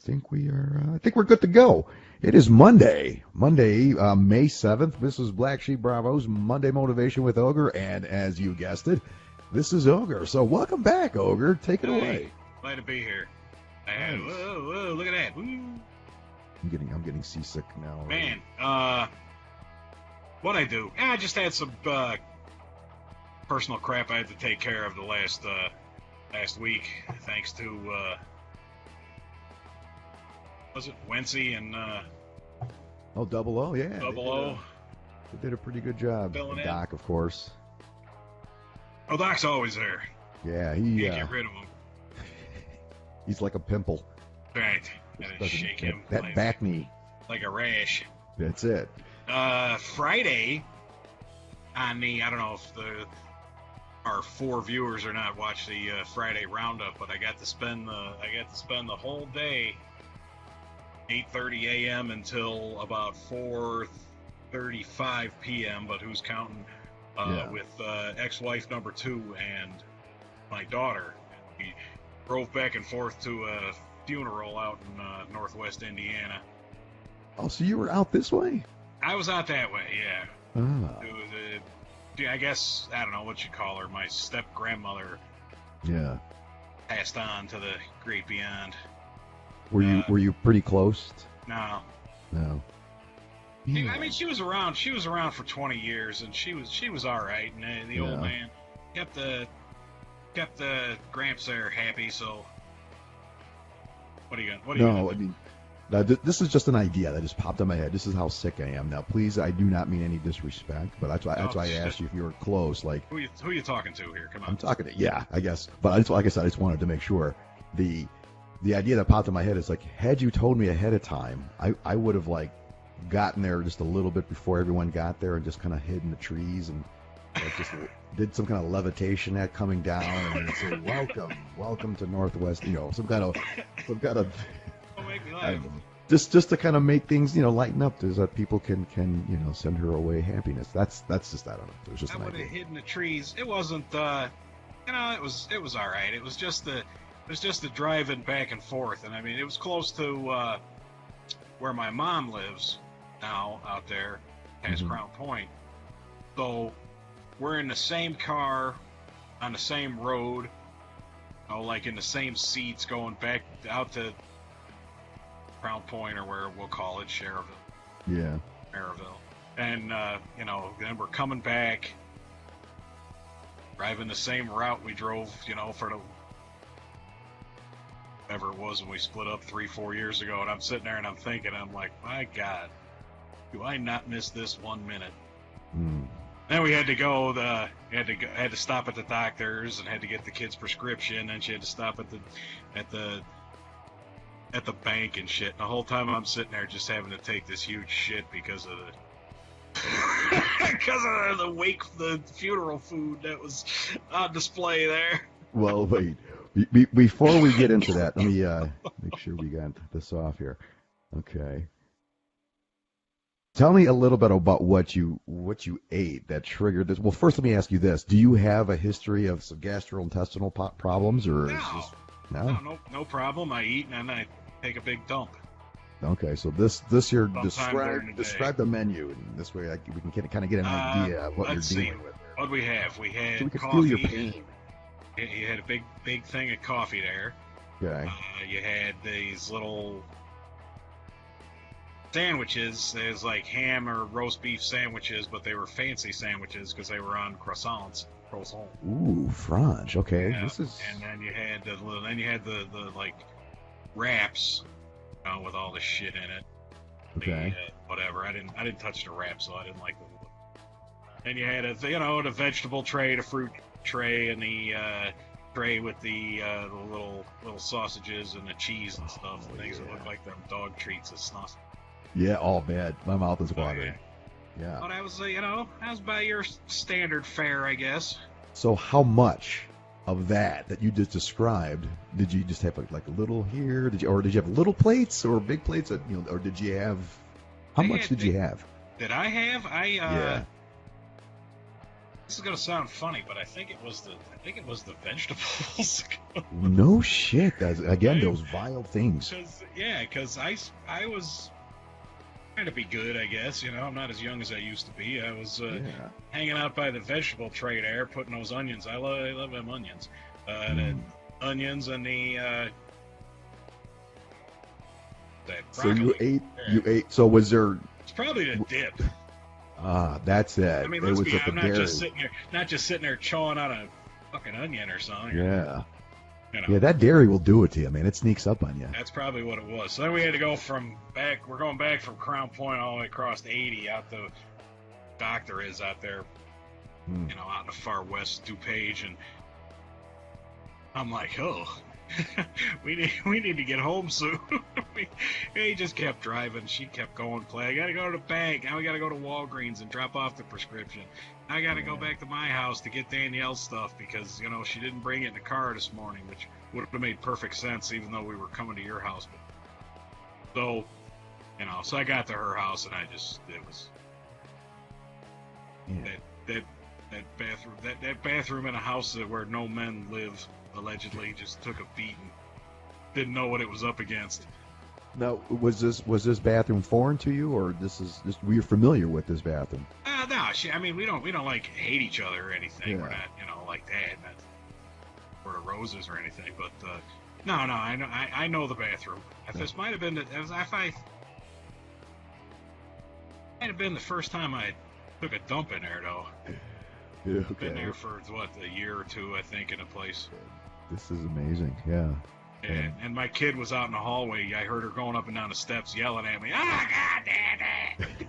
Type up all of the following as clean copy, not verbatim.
think we are. I think we're good to go. It is Monday, May 7th. This is Black Sheep Bravo's Monday Motivation with Ogre, and as you guessed it, this is Ogre. So welcome back, Ogre. Take it away. Glad to be here. Nice. Whoa, look at that. Woo. I'm getting seasick now. Man, what I do? I just had some personal crap I had to take care of the last week, thanks to was it Wency and Double O, yeah. Double O. They did a pretty good job. Doc, of course. Oh, Doc's always there. Yeah, you can't get rid of him. He's like a pimple. Right. Gotta shake him. That back knee. Like a rash. That's it. Friday on the, I don't know if our 4 viewers or not watch the Friday roundup, but I got to spend the whole day, 8:30 a.m. until about 4:35 p.m. But who's counting? With ex-wife number 2 and my daughter. We drove back and forth to a funeral out in northwest Indiana. Oh, so you were out this way? I was out that way, yeah. Ah. It was I guess, I don't know what you call her, my step-grandmother. Yeah. Passed on to the great beyond. Were you pretty close? No. Yeah. I mean, she was around for 20 years, and she was all right. And the old man kept the Gramps there happy. So, what are you gonna do? I mean, this is just an idea that just popped in my head. This is how sick I am now. Please, I do not mean any disrespect, but that's why I asked you if you were close. Like, who are you talking to here? Come on. I'm talking to I guess. But like I said, I just wanted to make sure the idea that popped in my head is like, had you told me ahead of time, I would have like gotten there just a little bit before everyone got there and just kind of hid in the trees and like just did some kind of levitation at coming down and say welcome to Northwest, some kind of Don't make me laugh. just to kind of make things lighten up so that people can send her away happiness. That's just, I don't know, it was just I an would idea. have hidden the trees. It wasn't it was all right. It was just the driving back and forth, and I mean it was close to where my mom lives now, out there past Crown Point. So we're in the same car on the same road, like in the same seats going back out to Crown Point, or where we'll call it Cherville. Yeah. Maryville. And then we're coming back, driving the same route we drove, for the whatever it was when we split up 3-4 years ago. And I'm sitting there and I'm thinking, I'm like, my God, do I not miss this 1 minute? Then we had to go. Had to stop at the doctor's and had to get the kid's prescription, and she had to stop at the bank and shit. And the whole time I'm sitting there just having to take this huge shit because of the funeral food that was on display there. Well, wait. Before we get into that, let me make sure we got this off here. Okay. Tell me a little bit about what you ate that triggered this. Well, first let me ask you this: do you have a history of some gastrointestinal problems, or no problem. I eat and then I take a big dump. Okay, so this here describe the menu, and this way we can kind of get an idea of what you're dealing with. What we have? We had so we can coffee. feel your pain. You had a big thing of coffee there. Okay. You had these little sandwiches. There's like ham or roast beef sandwiches, but they were fancy sandwiches because they were on croissants. Ooh, French. Okay, yeah. This is. And then you had the like wraps, with all the shit in it. Okay. Whatever. I didn't touch the wrap, so I didn't like them. And you had the vegetable tray, the fruit tray, and the tray with the little sausages and the cheese and stuff. Things that look like them dog treats and stuff. Yeah, all bad. My mouth is watering. Yeah. But I was, that was by your standard fare, I guess. So how much of that you just described did you just have like a little here? Did you have little plates or big plates? Or did you have? How much did you have? Did I have? This is gonna sound funny, but I think it was the vegetables. No shit. That's, again, Right? those vile things. Because I was trying to be good, I guess. I'm not as young as I used to be. I was Yeah. hanging out by the vegetable tray there, putting those onions. I love them onions. The onions and the So broccoli. you ate. So was there? It's probably the dip. That's it. I mean, it let's was be. at the I'm not dairy. just sitting there chawing on a fucking onion or something. Yeah. You know. Yeah, that dairy will do it to you, man. It sneaks up on you. That's probably what it was. So then we had to go we're going back from Crown Point all the way across 80 out the doctor is out there, out in the far west, DuPage, and I'm like, oh, we need to get home soon. He just kept driving. She kept going, I got to go to the bank. Now we got to go to Walgreens and drop off the prescription. I got to go back to my house to get Danielle's stuff because, she didn't bring it in the car this morning, which would have made perfect sense even though we were coming to your house. So, so I got to her house and it was that bathroom in a house where no men live, allegedly, just took a beat and didn't know what it was up against. Now, was this bathroom foreign to you, or were you familiar with this bathroom? No, we don't like hate each other or anything. Yeah. We're not, like that, not for the roses or anything. But no, I know the bathroom. This might have been the first time I took a dump in there, though. Yeah, okay. Been there for a year or two, I think, in a place. This is amazing. Yeah. And my kid was out in the hallway. I heard her going up and down the steps yelling at me, "Oh, God damn it!"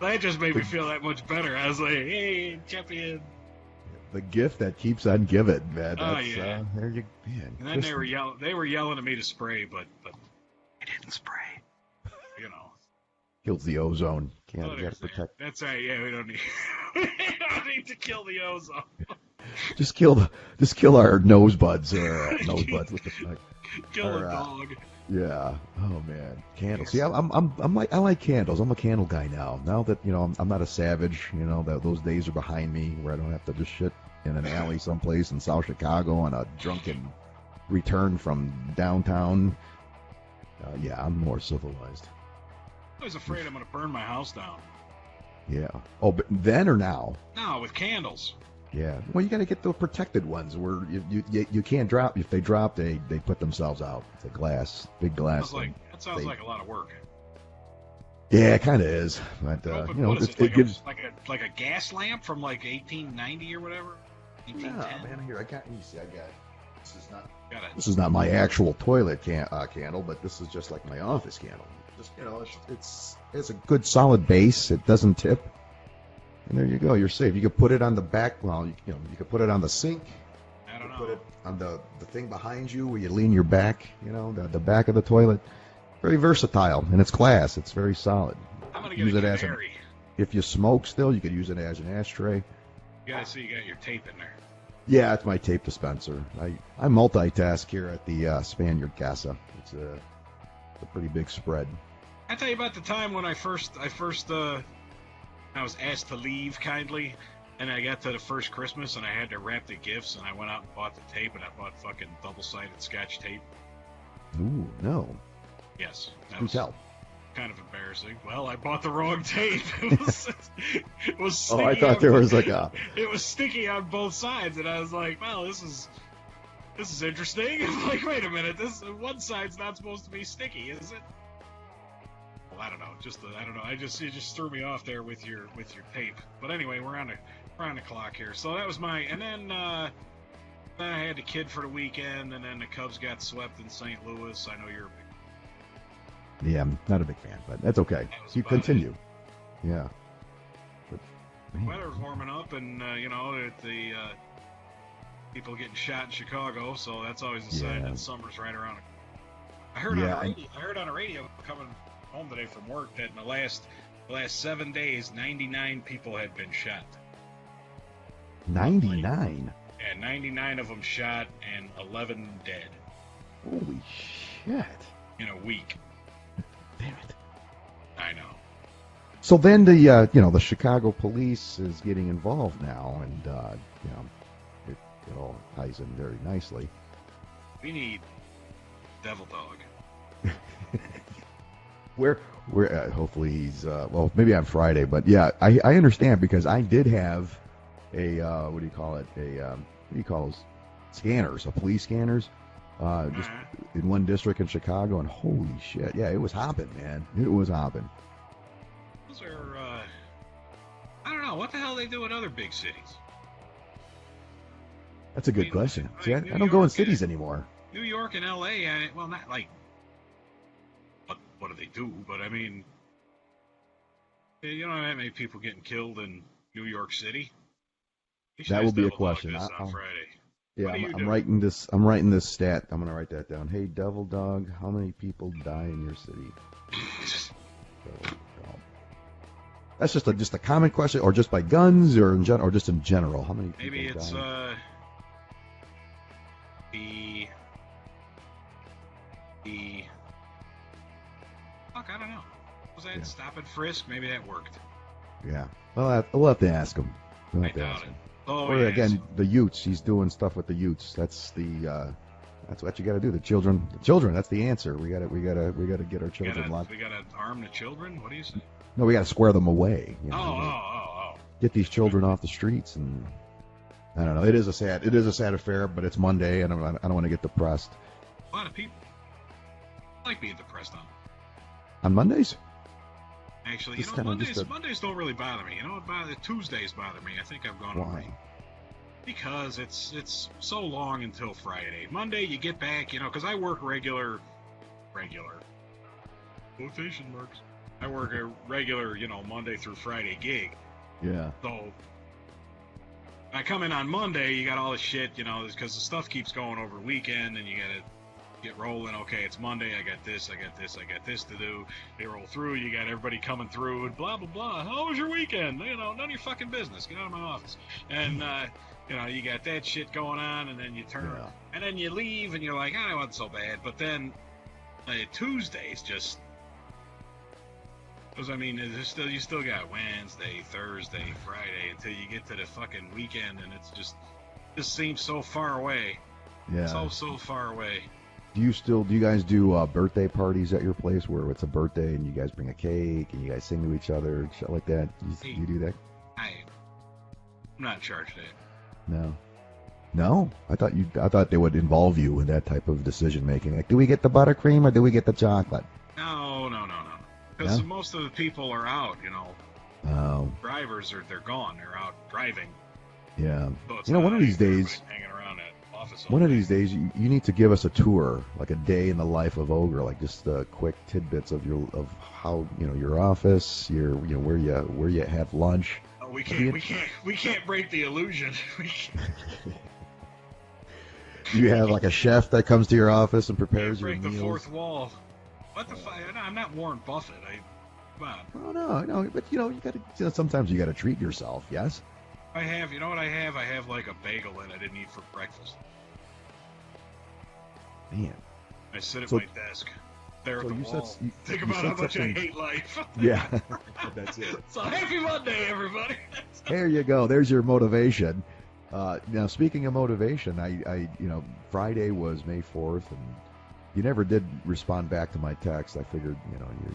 That just made me feel that much better. I was like, "Hey, champion." The gift that keeps on giving, man. That's, yeah. There you, man. And then they were yelling at me to spray, but I didn't spray. Kills the ozone. You gotta protect. That's right. Yeah, we don't need to kill the ozone. Just kill our nose buds. What the fuck? Kill a dog. Yeah. Oh man, candles. See, I like candles. I'm a candle guy now. Now that I'm not a savage. That those days are behind me where I don't have to just shit in an alley someplace in South Chicago on a drunken return from downtown. Yeah, I'm more civilized. I was afraid I'm going to burn my house down. Yeah. Oh, but then or now? No, with candles. Yeah. Well, you got to get the protected ones where you can't drop. If they drop, they put themselves out. It's a big glass. That sounds like a lot of work. Yeah, it kind of is. But what is it gives like a gas lamp from like 1890 or whatever. 1810. Yeah, man. Here I got. Let me see. I got. This is not my actual toilet candle, but this is just like my office candle. Just it's a good solid base. It doesn't tip, and there you go. You're safe. You could put it on the back. Well, you could put it on the sink. I don't know. Put it on the thing behind you where you lean your back. The back of the toilet. Very versatile, and it's glass. It's very solid. I'm gonna get a canary. If you smoke still, you could use it as an ashtray. You gotta see you got your tape in there. Yeah, it's my tape dispenser. I multitask here at the Spaniard Casa. It's a pretty big spread. I tell you about the time when I was asked to leave kindly, and I got to the first Christmas and I had to wrap the gifts, and I went out and bought the tape, and I bought fucking double-sided Scotch tape. Ooh, no. Yes. Do tell. Kind of embarrassing. Well, I bought the wrong tape. It was sticky. Oh, I thought there was like a... It was sticky on both sides, and I was like, well, this is interesting. I'm like, wait a minute, this one side's not supposed to be sticky, is it? Well, I don't know. I don't know. It just threw me off there with your tape. But anyway, we're on the clock here. So that was and then I had the kid for the weekend, and then the Cubs got swept in St. Louis. I know you're a big. Yeah, I'm not a big fan, but that's okay. You continue. Yeah. But, weather's warming up, and the people getting shot in Chicago, so that's always a sign that summer's right around. I heard on the radio coming home today from work that in the last 7 days, 99 people had been shot. 99? Yeah, 99 of them shot and 11 dead. Holy shit! In a week. Damn it! I know. So then the Chicago police is getting involved now, and it all ties in very nicely. We need Devil Dog. Where hopefully he's well, maybe on Friday, but yeah, I understand because I did have a what do you call it? What do you call those scanners? Police scanners, just in one district in Chicago, and holy shit, yeah, it was hopping, man. It was hopping. Those are I don't know what the hell they do in other big cities. That's a good question. See, I New don't go in York cities anymore. New York and L.A. Well, not like what do they do, but I mean, you don't have that many people getting killed in New York City. That will be a question. On Friday. Yeah, I'm writing this. I'm writing this stat. I'm gonna write that down. Hey, Devil Dog, how many people die in your city? That's just a common question, or just by guns, or in general, or just in general. How many people Maybe it's die? The fuck, I don't know. Was that stop and frisk? Maybe that worked. Yeah. Well, we'll have to ask him. We'll have I to doubt ask it. him. Oh, or yeah, again, the Utes. He's doing stuff with the Utes. That's what you got to do. The children. That's the answer. We got to get our children locked. We got to arm the children. What do you say? No, we got to square them away. You know, Oh. Get these children off the streets, and I don't know. It is a sad affair, but it's Monday, and I don't want to get depressed. A lot of people like being depressed on Mondays. Actually, Mondays don't really bother me. You know what Tuesdays bother me. I think I've gone over. Because it's so long until Friday. Monday you get back, because I work regular quotation marks. I work a regular, Monday through Friday gig. Yeah. So I come in on Monday, you got all this shit, because the stuff keeps going over the weekend, and you gotta get rolling. Okay, it's Monday. I got this to do. They roll through. You got everybody coming through, and blah blah blah. How was your weekend? None of your fucking business. Get out of my office. And you got that shit going on, and then you turn around, and then you leave, and you're like, it wasn't so bad. But then Tuesdays just. Because, you still got Wednesday, Thursday, Friday, until you get to the fucking weekend, and it's just seems so far away. Yeah. So far away. Do you guys do birthday parties at your place where it's a birthday and you guys bring a cake and you guys sing to each other and shit like that? You do that? I'm not charged that. No? I thought they would involve you in that type of decision making. Like, do we get the buttercream or do we get the chocolate? No. Because most of the people are out, Oh. Drivers they're gone. They're out driving. Yeah. So one of these days, hanging around that office. One of these days, you need to give us a tour, like a day in the life of Ogre, like just quick tidbits of how your office, where you have lunch. Oh, we can't break the illusion. You have like a chef that comes to your office and prepares your meals. Break the fourth wall. What the fuck? I'm not Warren Buffett. Come on. Oh, no, but you gotta. Sometimes you gotta treat yourself. Yes. I have. You know what I have? I have like a bagel that I didn't eat for breakfast. Man. I sit at my desk, stare at the wall, think about how much I hate life. Yeah, that's it. So happy Monday, everybody. There you go. There's your motivation. Now, speaking of motivation, I Friday was May 4th, and you never did respond back to my text. I figured,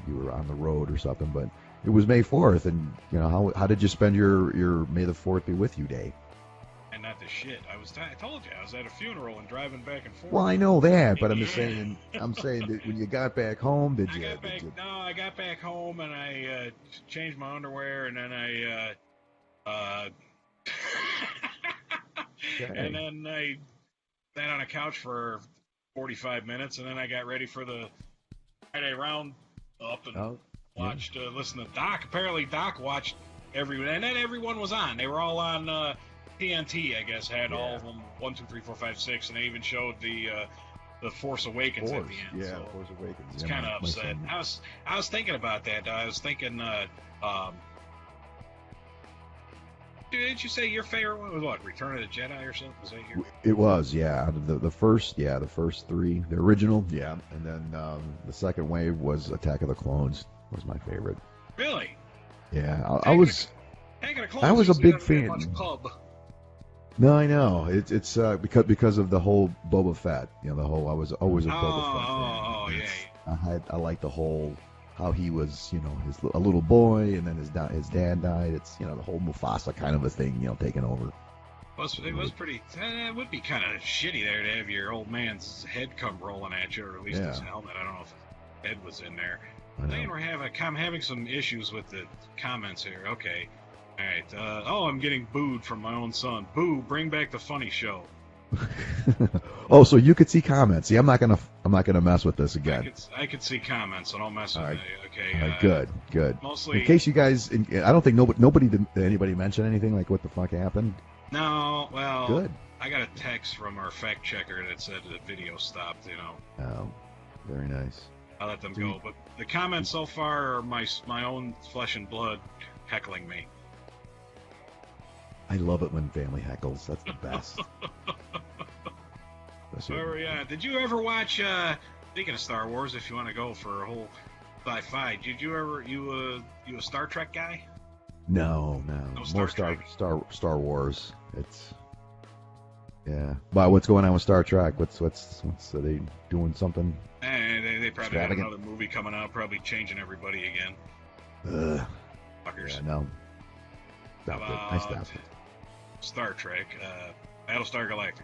you were on the road or something, but it was May 4th, and how did you spend your May the 4th be with you day? And not the shit. I told you I was at a funeral and driving back and forth. Well, I know that, but I'm just saying. I'm saying that when you got back home, did you? No, I got back home and I changed my underwear, and then I and then I sat on a couch for 45 minutes, and then I got ready for the Friday round up and watched, listened to Doc. Apparently, Doc watched everyone, and then everyone was on. They were all on TNT, I guess, had all of them 1, 2, 3, 4, 5, 6, and they even showed the Force Awakens at the end. Yeah, so Force Awakens. It's kind of upset. I was thinking about that. I was thinking. Didn't you say your favorite one was what? Return of the Jedi or something? Was that your... It was, yeah. The first 3, the original, yeah, and then the second wave was Attack of the Clones. Was my favorite. Really? Yeah, Taking a close I was a usually big doesn't get fan. much pub. No, I know it's because of the whole Boba Fett. You know, the whole I was always a Boba Fett fan. Oh, yeah. I like the whole how he was, you know, a little boy, and then his dad died. It's, you know, the whole Mufasa kind of a thing, you know, taking over. It was pretty. It would be kind of shitty there to have your old man's head come rolling at you, or at least his helmet. I don't know if his head was in there. I'm having some issues with the comments here. Okay. All right. I'm getting booed from my own son. Boo! Bring back the funny show. Oh, so you could see comments. See, I'm not gonna mess with this again. I could see comments, so don't mess with me. Okay. All right, good. Mostly. In case you guys, I don't think did anybody mention anything like what the fuck happened. No. Well. Good. I got a text from our fact checker that said the video stopped. You know. Oh, very nice. I let them go, but the comments so far are my own flesh and blood heckling me. I love it when family heckles. That's the best. Did you ever watch? Speaking of Star Wars, if you want to go for a whole sci-fi, did you ever you a Star Trek guy? No. More Star Wars. It's But what's going on with Star Trek? What's are they doing something? They probably got another movie coming out, probably changing everybody again. Fuckers. Yeah, no. I stopped it. Star Trek, Battlestar Galactica.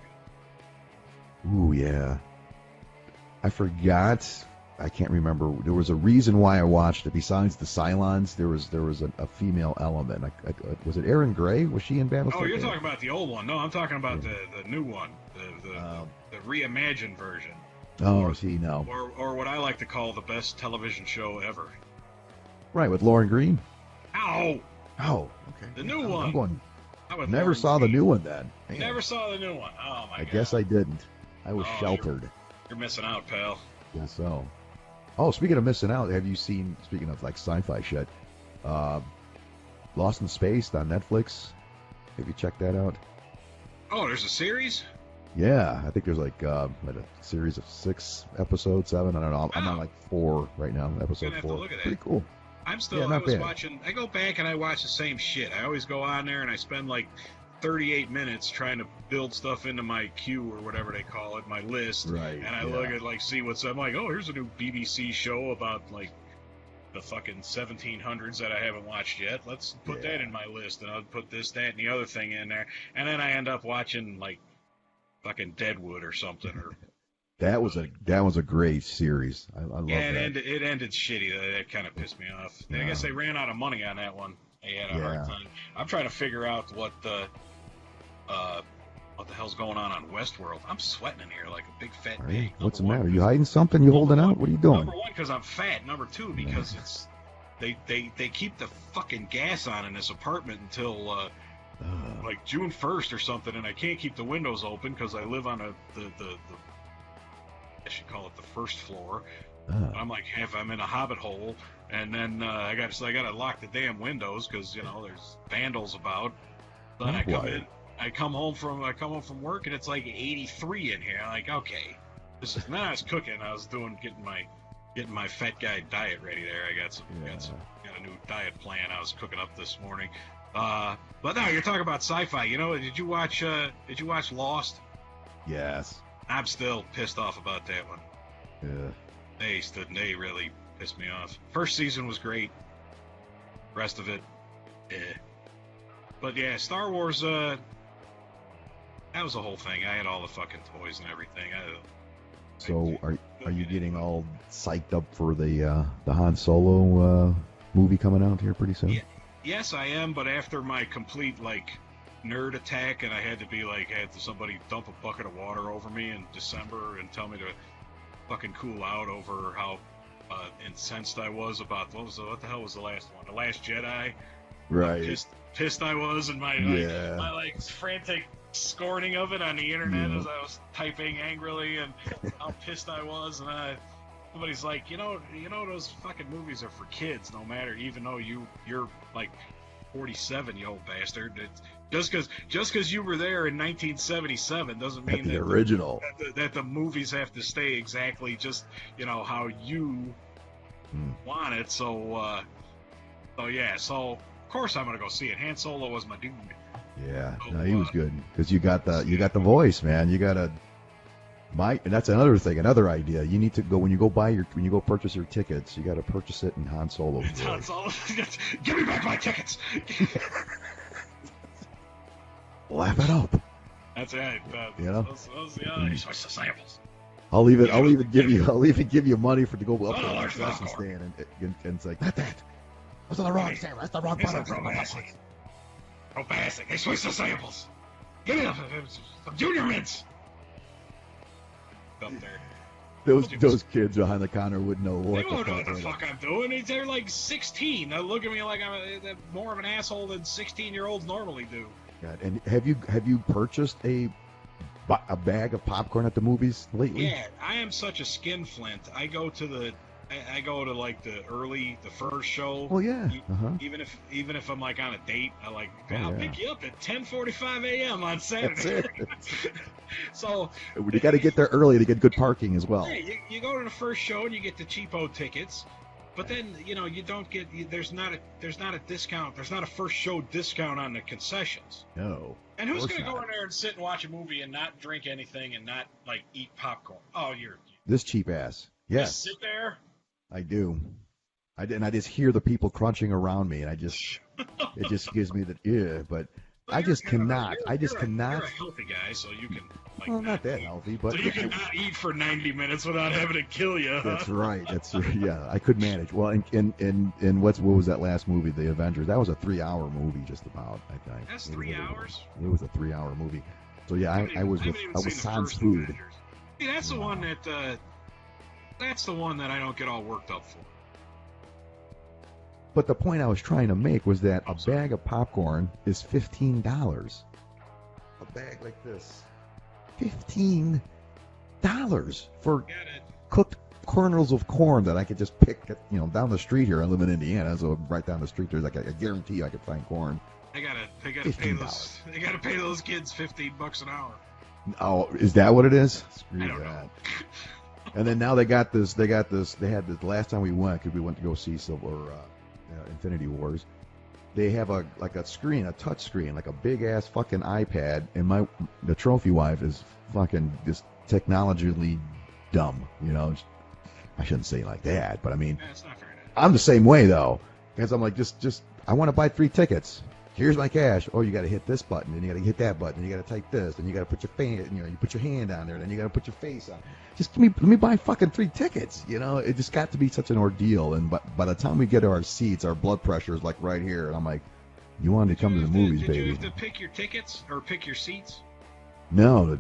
Ooh, yeah. I forgot. I can't remember. There was a reason why I watched it. Besides the Cylons, there was a female element. Was it Erin Gray? Was she in Battlestar? Oh, you're talking about the old one. No, I'm talking about the new one, the reimagined version. Oh, or what I like to call the best television show ever. Right, with Lauren Green. Ow! Oh, okay. The new one. Never saw the new one then. Man. Never saw the new one. Oh my god. I guess I didn't. I was sheltered. You're missing out, pal. Guess so. Oh, speaking of missing out, have you seen? Speaking of like sci-fi shit, Lost in Space on Netflix. Have you checked that out? Oh, there's a series. Yeah, I think there's like a series of 6 episodes, 7. I don't know. I'm on like 4 right now. Episode 4. Look at Pretty cool. I was watching. I go back and I watch the same shit. I always go on there and I spend like 38 minutes trying to build stuff into my queue or whatever they call it, my list. Right. And I look at see what's. I'm like, oh, here's a new BBC show about like the fucking 1700s that I haven't watched yet. Let's put that in my list, and I'll put this, that, and the other thing in there. And then I end up watching like fucking Deadwood or something. Or that was a great series. I love that. It ended shitty. That kind of pissed me off. Yeah. I guess they ran out of money on that one. They had a hard time. I'm trying to figure out what the hell's going on Westworld. I'm sweating in here like a big fat pig. What's the matter? You hiding something? You holding out? What are you doing? Number one, because I'm fat. Number two, because it's they keep the fucking gas on in this apartment until like June 1st or something, and I can't keep the windows open because I live on the I should call it the first floor. I'm like I'm in a hobbit hole, and then I got to lock the damn windows because there's vandals about. Then I come home from work and it's like 83 in here. I'm like, okay, this is. Then I was cooking. I was getting my fat guy diet ready there. I got a new diet plan I was cooking up this morning. But no, you're talking about sci-fi. Did you watch Lost? Yes. I'm still pissed off about that one. Yeah. They really pissed me off. First season was great. Rest of it, But yeah, Star Wars, that was the whole thing. I had all the fucking toys and everything. So are you getting all psyched up for the Han Solo movie coming out here pretty soon? Yeah, yes, I am. But after my complete nerd attack, and I had somebody dump a bucket of water over me in December and tell me to fucking cool out over how incensed I was about what the hell was the last one? The Last Jedi. Right. Pissed I was, and my frantic scorning of it on the internet as I was typing angrily, and how pissed I was, and somebody's like, those fucking movies are for kids, no matter, even though you're like 47, you old bastard. Just because you were there in 1977 doesn't mean the original that the movies have to stay exactly just how you want it. So So yeah, so of course I'm gonna go see it. Han Solo was my dude. Yeah, So, no, he was good because you got the voice, man. You got and that's another thing, another idea. You need to go when you go purchase your tickets. You got to purchase it in Han Solo's it's Han voice. Solo. Give me back my tickets. Laugh it up. That's right. You know? Those samples. I'll even give you money to go up to the large concession popcorn. stand and it's like not that. That's the wrong sample. That's the wrong It's product. a probastic. They switched the samples. Give me some junior mints. Up there. Those kids behind the counter wouldn't know what They won't know what the the fuck. fuck I'm doing. They're like 16. They look at me like I'm more of an asshole than 16-year-olds normally do. God, and have you purchased a bag of popcorn at the movies lately? Yeah, I am such a skinflint. I go to like the first show. Well, yeah. Even if I'm like on a date, I'll yeah. pick you up at 10:45 a.m. on Saturday. That's it. So You got to get there early to get good parking as well. yeah, you go to the first show and you get the cheapo tickets, but then you don't get there's not a discount. There's not a first show discount on the concessions. No. And who's Of course gonna go not. in there and sit and watch a movie and not drink anything and not like eat popcorn? Oh, you're This cheap ass. Yes, just sit there. I do. I just hear the people crunching around me, and it just gives me the but Well, I just you're cannot. You're cannot. a healthy guy, so you can like. Well, not that eat. healthy, but So you can not eat for 90 minutes without having to kill you. Huh? that's right. Yeah. I could manage. Well, in what was that last movie, The Avengers? That was a 3-hour movie, just about. I think That's 3 hours. It was a 3-hour movie. So yeah, I was sans food. Avengers. See, that's the one that. That's the one that I don't get all worked up for. But the point I was trying to make was that a bag of popcorn is $15. A bag like this, $15 for cooked kernels of corn that I could just pick, down the street here. I live in Indiana, so right down the street there's I guarantee you I could find corn. They gotta pay those kids $15 an hour. Oh, is that what it is? Screw I don't that. know. And then now they had this. They had this last time we went because we went to go see Infinity Wars. They have a touch screen, like a big ass fucking iPad, and the trophy wife is fucking just technologically dumb. I shouldn't say it like that, but I mean, It's not very nice. I'm the same way though, because I'm like, just I want to buy 3 tickets. Here's my cash. Oh, you got to hit this button, and you got to hit that button, and you got to type this, and you got to put you put your hand on there, then you got to put your face on. Just let me buy fucking 3 tickets. It just got to be such an ordeal, and by the time we get to our seats, our blood pressure is like right here, and I'm like, you wanted to come to the movies, did baby? you have to pick your tickets or pick your seats? No.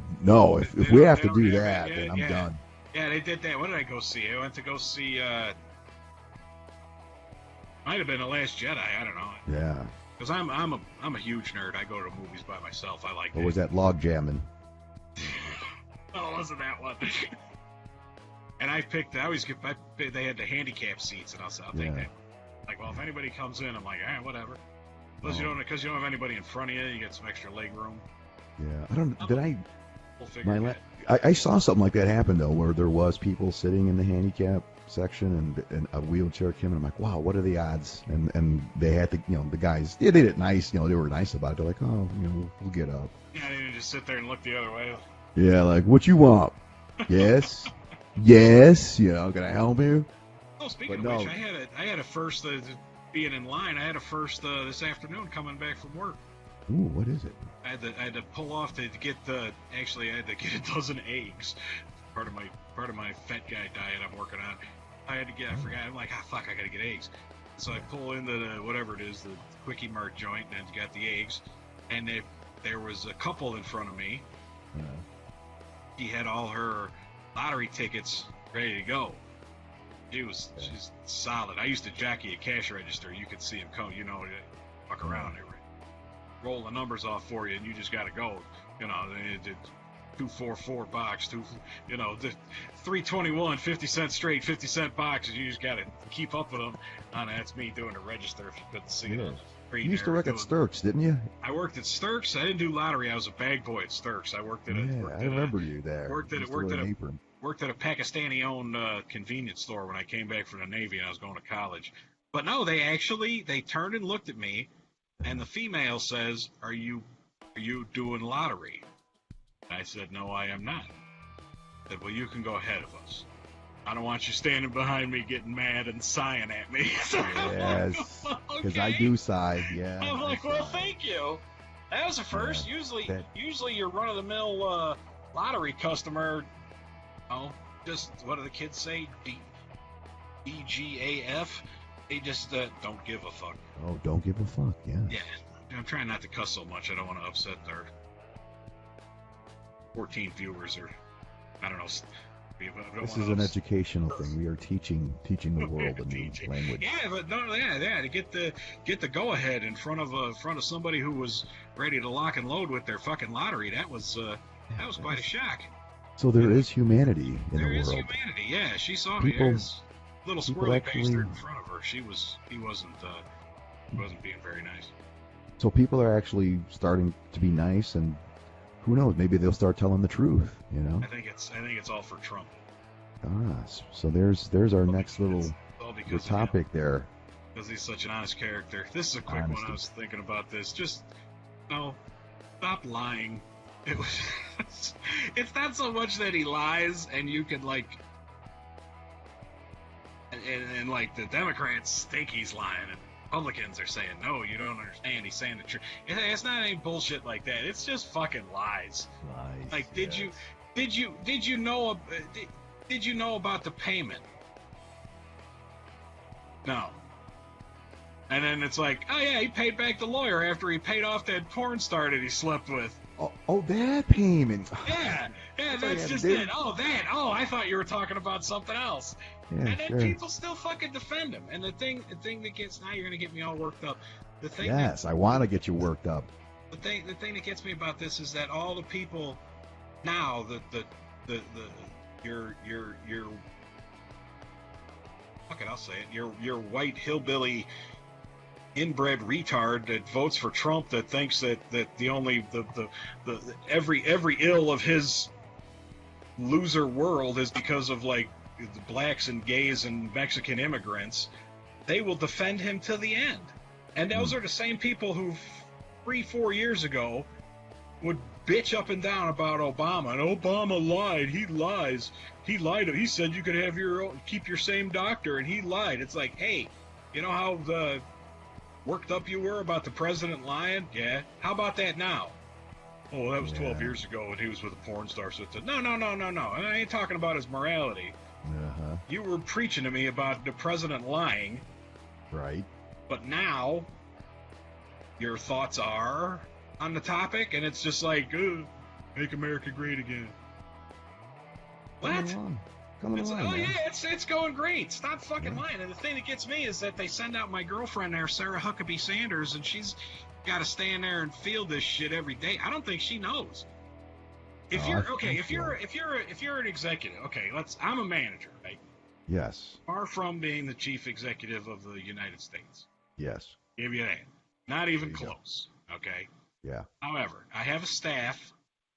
If we have to do that, then I'm yeah. done. Yeah, they did that. What did I go see? I went to go see. Might have been The Last Jedi. I don't know. Yeah. Because I'm a huge nerd. I go to movies by myself. I like. What was that log jamming? Oh, it wasn't that one. And I picked. They had the handicap seats, and I'll take that. Like, well, if anybody comes in, I'm like, whatever. Because you don't have anybody in front of you. You get some extra leg room. Yeah. I don't. Did I? We'll figure it I saw something like that happen though, where there was people sitting in the handicap section and a wheelchair came, and I'm like, wow, what are the odds? And they had to, the guys, they did it nice, they were nice about it. They're like, oh, we'll get up. Yeah, they just sit there and look the other way. Yeah, like, what you want? Yes, yes, can I help you? Oh, speaking of which, I had a first being in line. I had a first this afternoon coming back from work. Ooh, what is it? I had to pull off to get I had to get a dozen eggs. Part of my fat guy diet I'm working on. I forgot. I'm like, fuck, I gotta get eggs. So I pull into whatever it is, the Quickie Mart joint, and got the eggs. And there was a couple in front of me. She had all her lottery tickets ready to go. She's solid. I used to jockey a cash register. You could see him come, walk around there. Roll the numbers off for you, and you just got to go. The 244 box, the 321, 50 cent straight, 50 cent boxes. You just got to keep up with them. That's me doing the register. If you couldn't see it. You used to work at Sturks, didn't you? I worked at Sturks. I didn't do lottery. I was a bag boy at Sturks. I worked at I remember you there. Worked at a Pakistani-owned convenience store when I came back from the Navy and I was going to college. But no, they turned and looked at me, and the female says, "Are you doing lottery?" And I said, "No, I am not." I said, "Well, you can go ahead of us. I don't want you standing behind me getting mad and sighing at me." So Yes, like, because okay. I do sigh. Yeah. I'm like, I well, sigh. thank you. That was a first. Yeah, Usually your run-of-the-mill lottery customer, just what do the kids say? DGAF. They just don't give a fuck. Oh, don't give a fuck. Yeah. Yeah, I'm trying not to cuss so much. I don't want to upset our 14 viewers, or I don't know. This is an educational thing. We are teaching the world a new Teaching. language. Yeah, but no, yeah, to get the go ahead in front of somebody who was ready to lock and load with their fucking lottery. That was quite a shock. So there is humanity in There the is world. humanity. Yeah, she saw People- me. There's little people squirrely actually- bastard in front of her. He wasn't being very nice. So people are actually starting to be nice, and who knows? Maybe they'll start telling the truth. You know. I think it's all for Trump. So there's our next little It's all because of him. topic there. Because he's such an honest character. This is a quick one. I was thinking about this. Just, stop lying. It was. It's not so much that he lies, and you could like, and like the Democrats think he's lying, and Republicans are saying no, you don't understand. He's saying the truth. It's not any bullshit like that. It's just fucking lies. Lies. Like, did you know? Did you know about the payment? No. And then it's like, oh yeah, he paid back the lawyer after he paid off that porn star that he slept with. Oh, that payment. Yeah, I that's had just to do. it. Oh, I thought you were talking about something else. Yeah, And then sure. people still fucking defend him. And the thing that gets, now you're gonna get me all worked up. The thing Yes, I want to get you worked up. the thing that gets me about this is that all the people now, your fuck it, I'll say it, your white hillbilly inbred retard that votes for Trump, that thinks that the only the every ill of his loser world is because of like the blacks and gays and Mexican immigrants, they will defend him to the end. And those are the same people who 3-4 years ago would bitch up and down about Obama, and Obama lied. He lies. He lied. He said you could have keep your same doctor, and he lied. It's like, hey, you know how worked up you were about the president lying? Yeah. How about that now? Oh, that was 12 years ago when he was with a porn star. So it's no. I ain't talking about his morality. Uh-huh. You were preaching to me about the president lying, Right. but now your thoughts are on the topic, and it's just like, make America great again. What? Coming It's, along, oh man. yeah, it's going great. Stop fucking lying. And the thing that gets me is that they send out my girlfriend there, Sarah Huckabee Sanders, and she's got to stand there and feel this shit every day. I don't think she knows. If you're okay, if you're an executive, okay, I'm a manager, right? Yes. Far from being the chief executive of the United States. Yes. Give you that. Not even There you go. close. Okay. Yeah. However, I have a staff,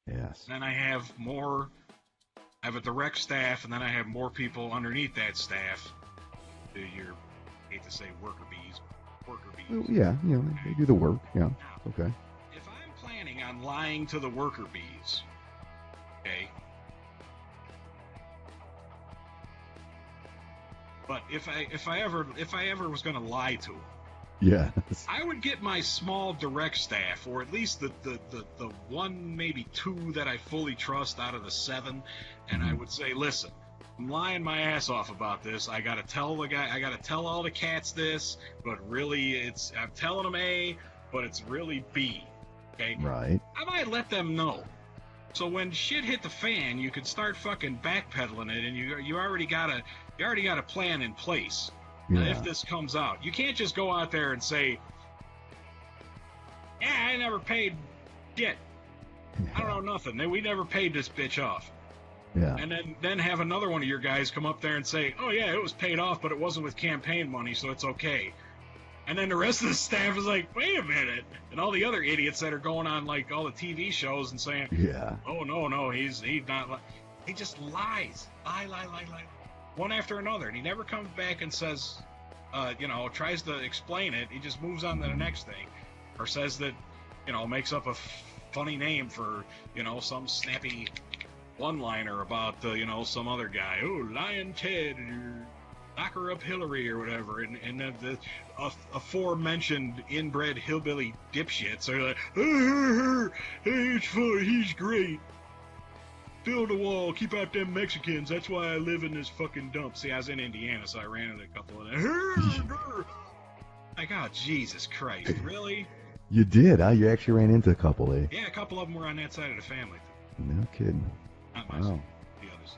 Yes. and then I have a direct staff, and then I have more people underneath that staff. I hate to say worker bees. Well, yeah. They do the work. Yeah. Now, Okay. if I'm planning on lying to the worker bees, okay, but if I ever was going to lie to them, Yeah. I would get my small direct staff, or at least the one, maybe two that I fully trust out of the 7, and I would say, listen, I'm lying my ass off about this. I gotta tell all the cats this, but really I'm telling them A, but it's really B. Okay? Right. I might let them know. So when shit hit the fan, you could start fucking backpedaling it, and you already got a plan in place. Yeah. If this comes out, you can't just go out there and say, yeah, I never paid shit. I don't know nothing. We never paid this bitch off. Yeah. And then have another one of your guys come up there and say, oh yeah, it was paid off, but it wasn't with campaign money, so it's okay. And then the rest of the staff is like, wait a minute. And all the other idiots that are going on like all the TV shows and saying, Yeah. oh no, he's not. He just lies. Lie. One after another. And he never comes back and says, tries to explain it, he just moves on to the next thing, or says that, makes up a funny name for, some snappy one-liner about, some other guy. Oh, Lion Ted, or Knocker Up Hillary, or whatever, and the aforementioned inbred hillbilly dipshits are like, hey, it's funny, he's great. Build a wall, keep out them Mexicans, that's why I live in this fucking dump. See, I was in Indiana, so I ran into a couple of them. Like, oh, Jesus Christ, really? You did, huh? You actually ran into a couple, eh? Yeah, a couple of them were on that side of the family. No kidding. Not my side, the others.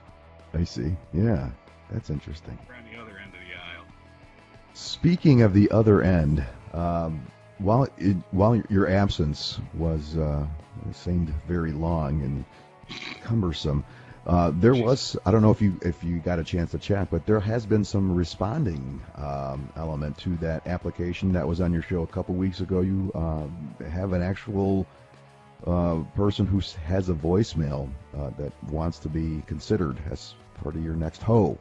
I see. Yeah, that's interesting. We're on the other end of the aisle. Speaking of the other end, while your absence was seemed very long and cumbersome, there was, I don't know if you got a chance to chat, but there has been some responding element to that application that was on your show a couple weeks ago. You have an actual person who has a voicemail that wants to be considered as part of your next hoe.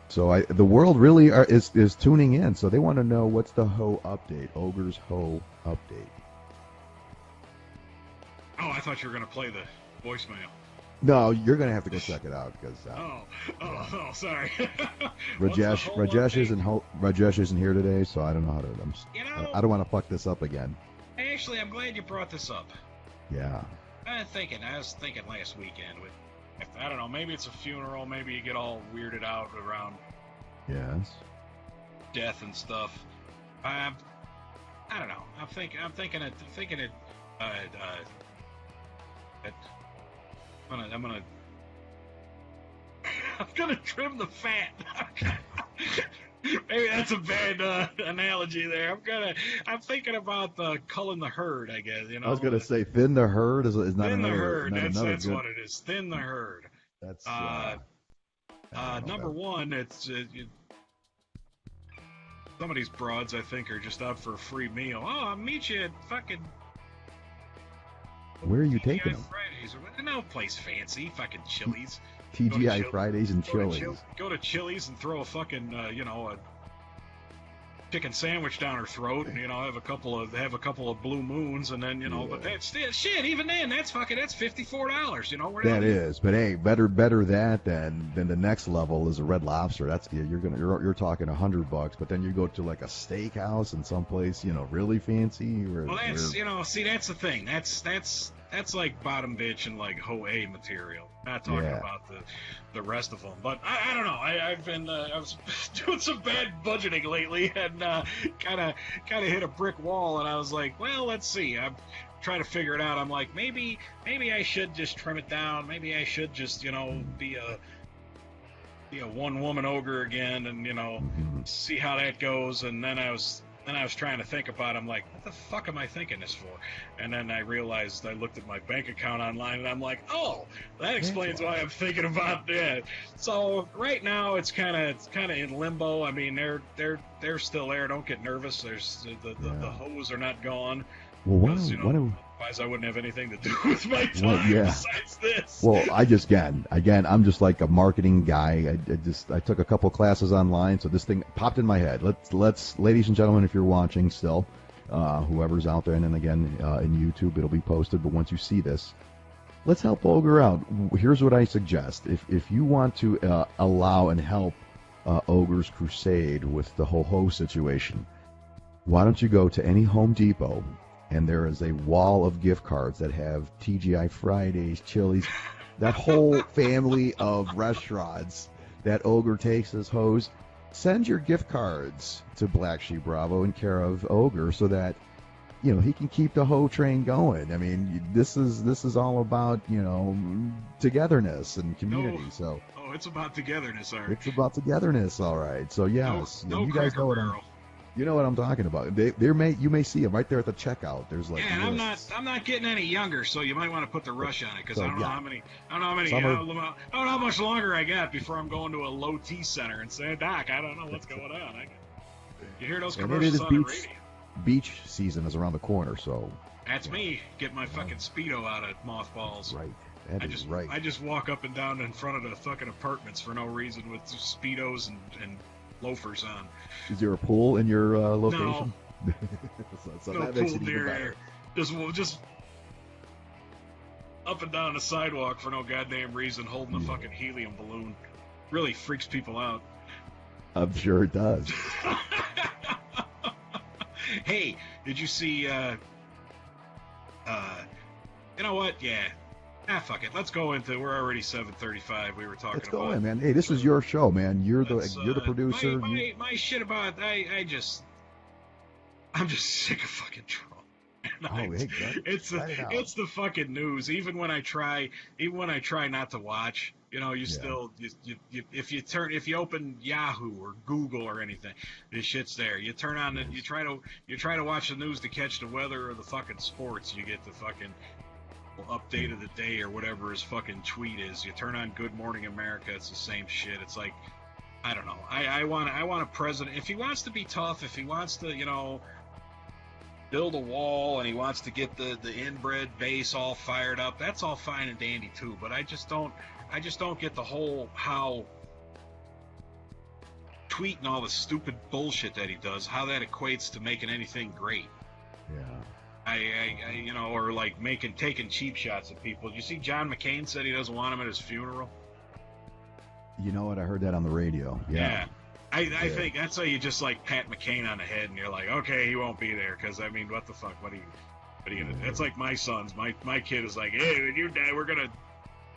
So the world really is tuning in, so they want to know what's the hoe update, Ogre's hoe update. Oh, I thought you were going to play the voicemail. No, you're going to have to go check it out because. Sorry. Rajesh isn't here today, so I don't know how to. I don't want to fuck this up again. Actually, I'm glad you brought this up. Yeah. I was thinking last weekend. I don't know. Maybe it's a funeral. Maybe you get all weirded out around. Yes. Death and stuff. I don't know. I'm thinking it. I'm gonna trim the fat. Maybe that's a bad analogy there. I'm thinking about culling the herd, I guess. I was gonna say thin the herd is not thin another. The herd. That's good... what it is. Thin the herd. That's number one. It's some of these broads I think are just out for a free meal. Oh, I'll meet you at fucking. Where are you taking them? Fridays or no place fancy. Fucking Chili's. TGI Fridays and Chili's. Go to Chili's and throw a fucking a chicken sandwich down her throat, and have a couple of blue moons, and then but that's shit. Even then, that's $54. That is, but hey, better that than the next level is a Red Lobster. That's you're talking $100, but then you go to like a steakhouse in some place really fancy. Well, that's that's the thing. That's like bottom bitch and like hoe-a material. Not talking about the rest of them, but I don't know. I was doing some bad budgeting lately and kind of hit a brick wall, and I was like, well, let's see. I'm trying to figure it out. I'm like, maybe I should just trim it down. Maybe I should just be a one-woman ogre again, and see how that goes. And then I was trying to think about it. I'm like, what the fuck am I thinking this for? And then I realized I looked at my bank account online, and I'm like, oh, that explains why I'm thinking about that. So right now it's kind of in limbo. I mean, they're still there. Don't get nervous. There's the hoes are not gone. Well, otherwise I wouldn't have anything to do with my time besides this. Well, again, I'm just like a marketing guy. I took a couple classes online, so this thing popped in my head. Let's, ladies and gentlemen, if you're watching still, whoever's out there, and then again in YouTube, it'll be posted. But once you see this, let's help Ogre out. Here's what I suggest: if you want to allow and help Ogre's crusade with the ho situation, why don't you go to any Home Depot? And there is a wall of gift cards that have TGI Fridays, Chili's, that whole family of restaurants that Ogre takes as hoes. Send your gift cards to BlackSheep Bravo in care of Ogre so that he can keep the hoe train going. I mean, this is all about togetherness and community. It's about togetherness, all right. It's about togetherness, all right. So yes, you guys know what You know what I'm talking about. You may see them right there at the checkout. There's like and I'm not getting any younger, so you might want to put the rush on it because I don't know how much longer I got before I'm going to a low T center and saying, Doc, I don't know what's going on. You hear those commercials on the radio? Beach season is around the corner, so that's me getting my fucking Speedo out of mothballs. Right. I just walk up and down in front of the fucking apartments for no reason with Speedos and loafers on. Is there a pool in your location? No, so no that makes pool it even near better. here. Just up and down the sidewalk for no goddamn reason, holding a fucking helium balloon. Really freaks people out. I'm sure it does. Hey, did you see? You know what? Yeah. Fuck it. Let's go into. We're already 7:35. We were talking Let's about. go in, man. Hey, this is your show, man. You're the producer. My shit about. I'm just sick of fucking Trump. It's the fucking news. Even when I try not to watch, you still if you open Yahoo or Google or anything, this shit's there. You turn on you try to watch the news to catch the weather or the fucking sports. You get the fucking update of the day or whatever his fucking tweet is. You turn on Good Morning America, it's the same shit. It's like, I don't know. I want a president. If he wants to be tough, if he wants to, build a wall and he wants to get the inbred base all fired up, that's all fine and dandy too. But I just don't get the whole how tweeting all the stupid bullshit that he does, how that equates to making anything great. Yeah. Or like taking cheap shots at people. You see, John McCain said he doesn't want him at his funeral. You know what? I heard that on the radio. Yeah. I think that's how you just like pat McCain on the head, and you're like, okay, he won't be there, because I mean, what the fuck? What are you gonna? That's like my sons. My kid is like, hey, when you die,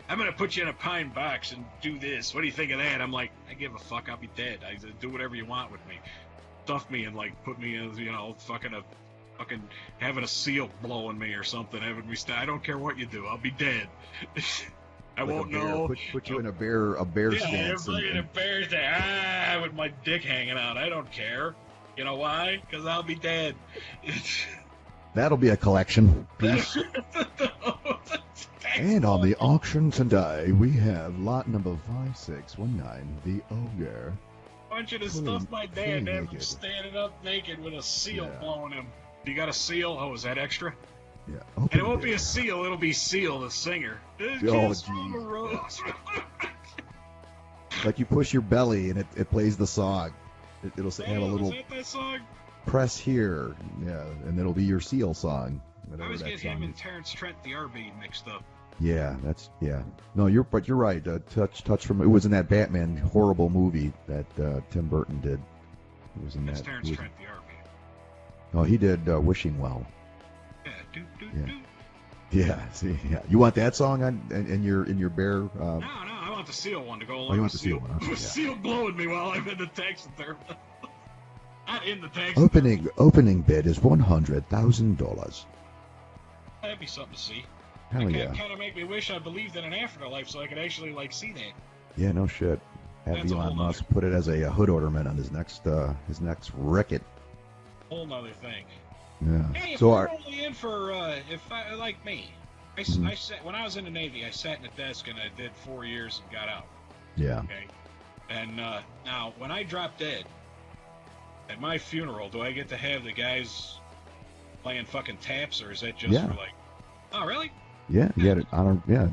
I'm gonna put you in a pine box and do this. What do you think of that? I'm like, I give a fuck. I'll be dead. I do whatever you want with me. Stuff me and like put me in, fucking having a seal blowing me or something. Having me I don't care what you do. I'll be dead. I like won't know. Put you in a bear stance. Yeah, in a bear stance. With my dick hanging out. I don't care. You know why? Because I'll be dead. That'll be a collection piece. And on the auction today, we have lot number 5619, the Ogre. I want you to stuff my dad and have him standing up naked with a seal blowing him. You got a seal? Oh, is that extra? Yeah. And it won't be a seal, it'll be Seal, the singer. Oh, geez. Like you push your belly and it plays the song. It'll say, have a little. Is that song? Press here. Yeah, and it'll be your Seal song. I always get him and Terrence Trent D'Arby mixed up. Yeah, No, you're right. Touch from it was in that Batman horrible movie that Tim Burton did. It was in That's that. Terrence Trent D'Arby. No, he did Wishing Well. Yeah. Yeah. See, yeah. You want that song in your bear? No, I want the Seal one to go along. Oh, you want the Seal one? Okay, Seal blowing me while I'm in the taxidermy. Not in the taxi. Opening bid is $100,000. That'd be something to see. Hell that yeah. Kind of make me wish I believed in an afterlife so I could actually see that. Yeah, no shit. Have Elon Musk put it as a hood ornament on his next Ricket. Whole nother thing. Yeah. Hey, if so you're only in for like me, I sat when I was in the Navy. I sat in a desk and I did 4 years and got out. Yeah. Okay. And now when I drop dead at my funeral, do I get to have the guys playing fucking taps, or is that just for like? Oh, really? Yeah, you had it on. Yeah.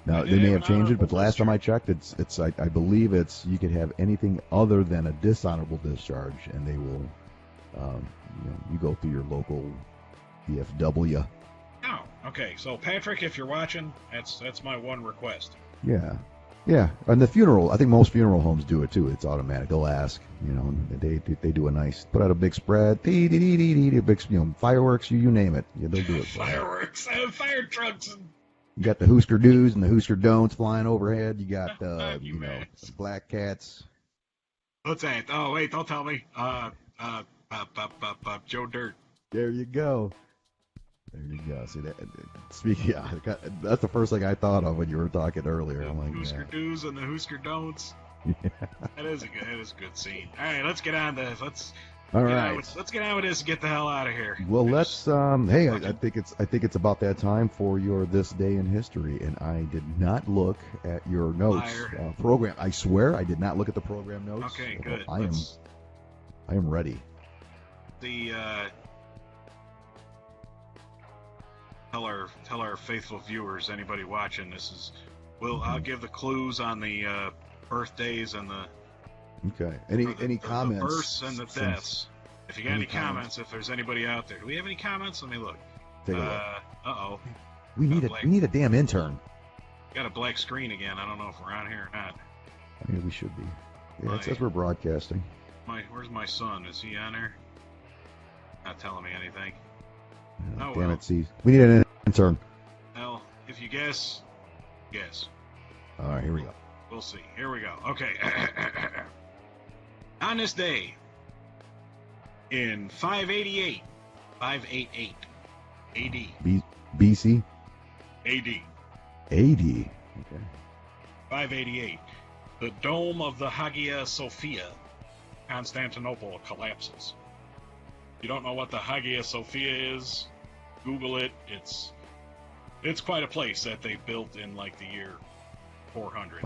Now they may have changed it, but the last time I checked, it's I believe you could have anything other than a dishonorable discharge, and they will. You go through your local VFW. Oh, okay. So Patrick, if you're watching, that's my one request. Yeah. And the funeral, I think most funeral homes do it too. It's automatic. They'll ask. They do a nice, put out a big spread, big, fireworks, you name it. Yeah, they'll do it. Fireworks, fire trucks. You got the Hoosker do's and the Hoosker don'ts flying overhead. You got black cats. What's that? Oh wait, don't tell me. Joe Dirt. There you go. See that? Speaking, that's the first thing I thought of when you were talking earlier. The I'm like, Hoosker do's and the Hoosker don'ts. Yeah. That is a good scene. All right, let's get on to let's get on with this and get the hell out of here. Well, let's. Hey, I think it's about that time for your This Day in History, and I did not look at your notes program. I swear I did not look at the program notes. Okay, good. I am ready. Tell our faithful viewers, anybody watching, I'll give the clues on the birthdays and the Okay. For Any the comments? births and the since- deaths. If you got any comments, if there's anybody out there. Do we have any comments? Let me look. Take a look. Uh-oh. We need a damn intern. Got a black screen again. I don't know if we're on here or not. I mean, we should be. Yeah, it says we're broadcasting. Where's my son? Is he on there? Not telling me anything. Oh, Damn well. it, see. We need an intern. Well, if you guess. All right, here we go. We'll see. Here we go. Okay. On this day, in 588 AD. BC? AD. AD. Okay. 588. The dome of the Hagia Sophia, Constantinople, collapses. If you don't know what the Hagia Sophia is, Google it. It's quite a place that they built in like the year 400.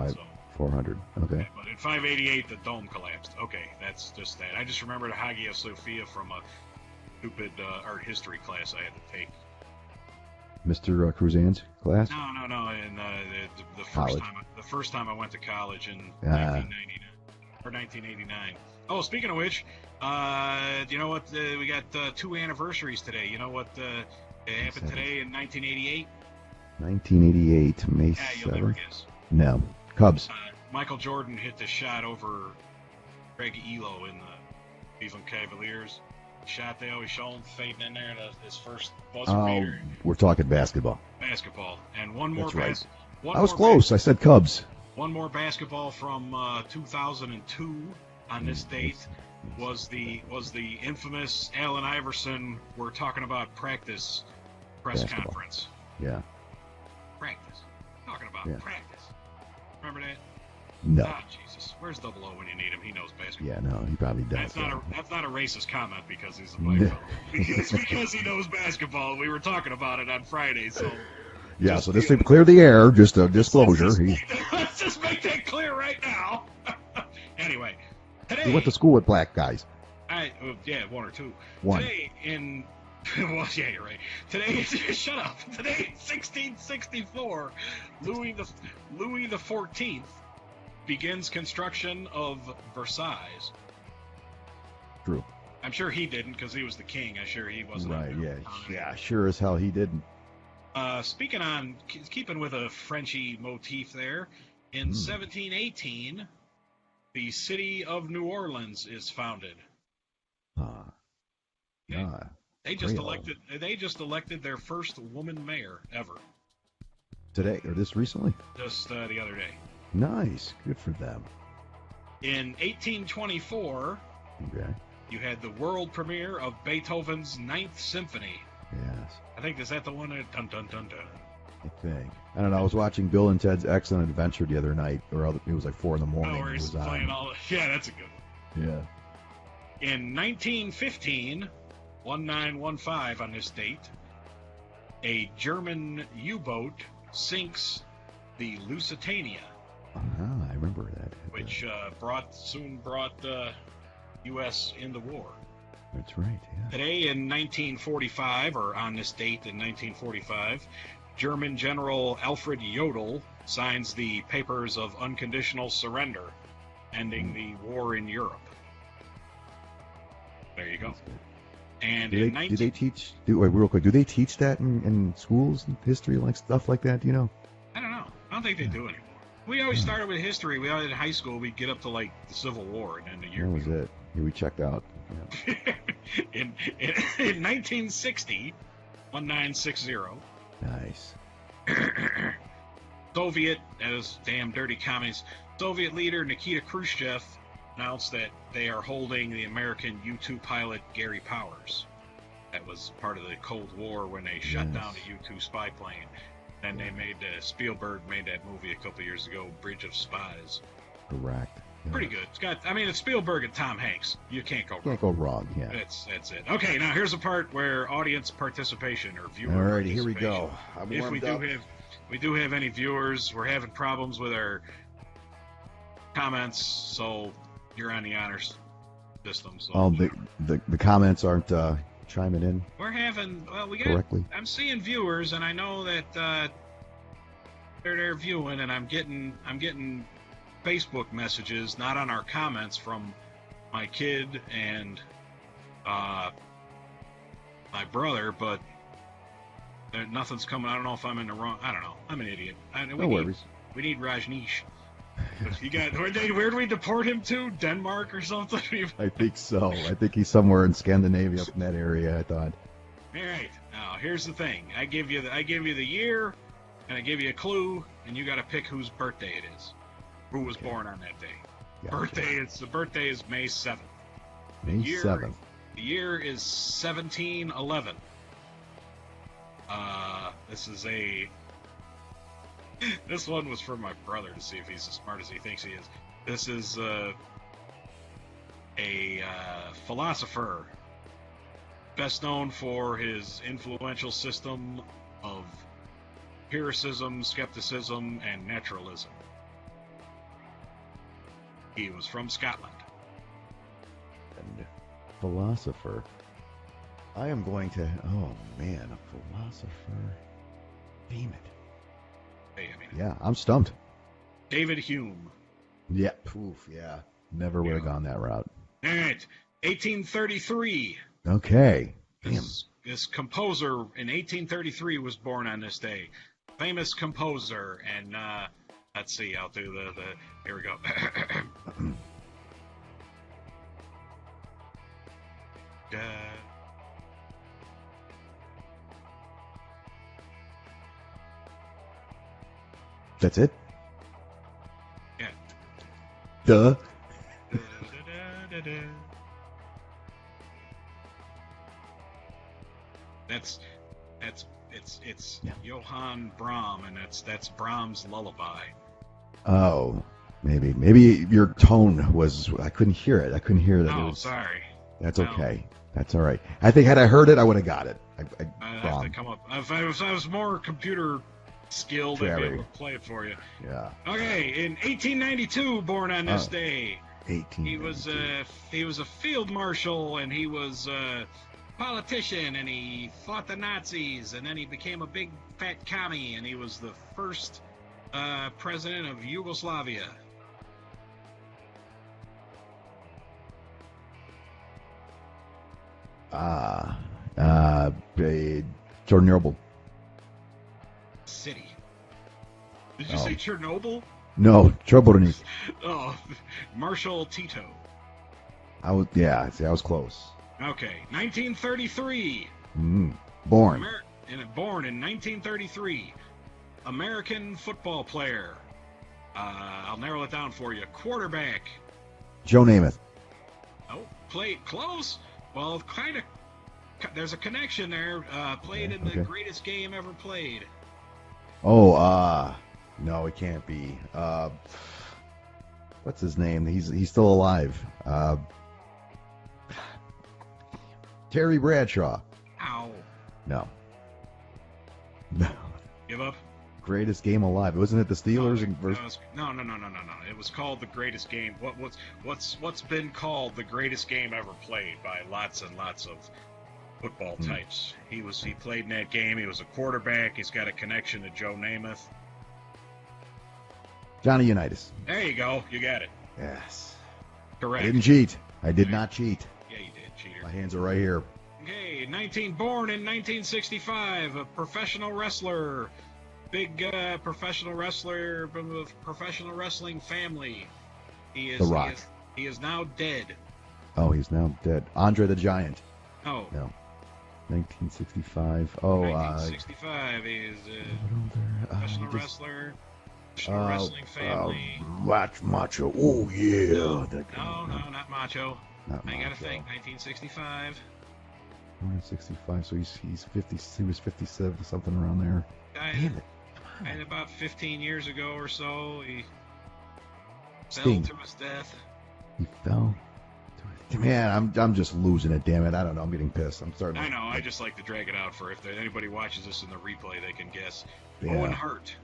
400. Okay. But in 588, the dome collapsed. Okay, that's just that. I just remember the Hagia Sophia from a stupid art history class I had to take. Mr. Cruzan's class? No. In the first time I went to college in 1999 or 1989. Oh, speaking of which, you know what? We got 2 anniversaries today. You know what happened today in 1988? 1988, May 7th. Yeah, you'll never guess. No. Cubs. Michael Jordan hit the shot over Greg Elo in the Cleveland Cavaliers. Shot they always show him fading in there, his first buzzer beater. We're talking basketball. Basketball. And one more. That's right. One I was more close. I said Cubs. One more basketball from 2002 on this date was the infamous Allen Iverson. We're talking about practice press Basketball. conference. Yeah. Practice. Talking about practice. Remember that? No. Ah, Jesus. Where's Double O when you need him? He knows basketball. Yeah, no, he probably does. That's not a racist comment because he's a black fellow. It's because he knows basketball. We were talking about it on Friday, so. Yeah, so just to clear the air, just a disclosure. Let's just make that clear right now. Anyway, today. He went to school with black guys. Yeah, 1 or 2. One. Today in. Well, yeah, you're right. Today, shut up. Today in 1664, Louis the 14th begins construction of Versailles. True. I'm sure he didn't because he was the king. I'm sure he wasn't. Right, yeah, sure as hell he didn't. Keeping with a Frenchy motif there, in 1718, the city of New Orleans is founded. They just elected their first woman mayor ever. Today, or this recently? Just the other day. Nice. Good for them. In 1824, you had the world premiere of Beethoven's Ninth Symphony. Yes. I think, is that the one that dun dun dun dun? I think. I don't know. I was watching Bill and Ted's Excellent Adventure the other night, it was like 4 in the morning. Oh, where he's playing all. Yeah, that's a good one. Yeah. In 1915, 1915 on this date, a German U-boat sinks the Lusitania. I remember that. Which soon brought the U.S. in the war. That's right, yeah. Today in 1945, or on this date in 1945, German General Alfred Jodl signs the Papers of Unconditional Surrender, ending the war in Europe. There you go. And do they teach? Real quick, do they teach that in schools, history, like stuff like that? Do you know? I don't know. I don't think they do anymore. We always started with history. We always in high school. We'd get up to like the Civil War, and then the year. That was it. Yeah, we checked out. Yeah. in 1960, 1960. Nice. Soviet, as damn dirty commies, Soviet leader Nikita Khrushchev announced that they are holding the American U-2 pilot Gary Powers. That was part of the Cold War when they shut down the U-2 spy plane. And they made Spielberg made that movie a couple years ago, Bridge of Spies. Correct. Yeah. Pretty good. It's Spielberg and Tom Hanks. You can't go wrong. Can't go wrong. Yeah. That's it. Okay, now here's a part where audience participation or viewer. Alrighty, here we go. If we do have any viewers, we're having problems with our comments, so you're on the honors system. So the comments aren't chiming in. We're having correctly. I'm seeing viewers, and I know that they're viewing, and I'm getting Facebook messages, not on our comments, from my kid and my brother, but nothing's coming. I don't know if I'm in the wrong. I don't know. I'm an idiot. No worries. We need Rajneesh. You got where do we deport him to? Denmark or something? I think so. I think he's somewhere in Scandinavia, up in that area, I thought. All right. Now here's the thing. I give you the year, and I give you a clue, and you got to pick whose birthday it is. Who was born on that day? Gotcha. The birthday is May 7th. May 7th. The year is 1711. This one was for my brother to see if he's as smart as he thinks he is. This is a philosopher, best known for his influential system of empiricism, skepticism, and naturalism. He was from Scotland. And philosopher. I am going to... Oh, man, a philosopher. Damn it. Hey, I mean, Yeah, I'm stumped. David Hume. Yeah, poof, yeah. Never would have gone that route. All right, 1833. Okay. Damn. This composer in 1833 was born on this day. Famous composer, and let's see, I'll do the here we go. That's it? Yeah. Duh. It's Johann Brahms, and that's Brahms' Lullaby. Oh, maybe your tone was... I couldn't hear it. I couldn't hear that. Oh, sorry. That's No. okay. That's all right. I think had I heard it, I would have got it. I have to come up. If I was more computer skilled, I'd be able to play it for you. Yeah. Okay, in 1892, born on this day. 18. He was a field marshal, and he was a politician, and he fought the Nazis, and then he became a big fat commie, and he was the first president of Yugoslavia. Chernobyl. City. Did you say Chernobyl? No, Chernobyl. Oh, Marshal Tito. I was close. Okay, 1933. Born. Born in 1933. American football player. I'll narrow it down for you. Quarterback. Joe Namath. Oh, played close. Well, kind of. There's a connection there. Played in the greatest game ever played. Oh, no, it can't be. What's his name? He's still alive. Terry Bradshaw. Ow. No. Give up? Greatest game alive. Wasn't it the Steelers? No. It was called the greatest game. What's been called the greatest game ever played by lots and lots of football types. He played in that game. He was a quarterback. He's got a connection to Joe Namath. Johnny Unitas. There you go. You got it. Yes. Correct. I didn't cheat. I did not cheat. Yeah, you did, cheater. My hands are right here. Okay, born in 1965, a professional wrestler. Big professional wrestler from a professional wrestling family. He is The Rock. He is now dead. Oh, he's now dead. Andre the Giant. Oh. No. 1965. Oh, 1965. He is a professional wrestler. Professional wrestling family. Macho. Oh, yeah. No, not Macho. I gotta think. 1965. 1965. So he's 50. He was 57, something around there. Damn it. And about 15 years ago or so, he Sting. fell to his death. He fell. Man, I'm just losing it. Damn it! I don't know. I'm getting pissed. I'm starting. I know. I just like to drag it out for if anybody watches this in the replay, they can guess. Yeah. Owen Hart.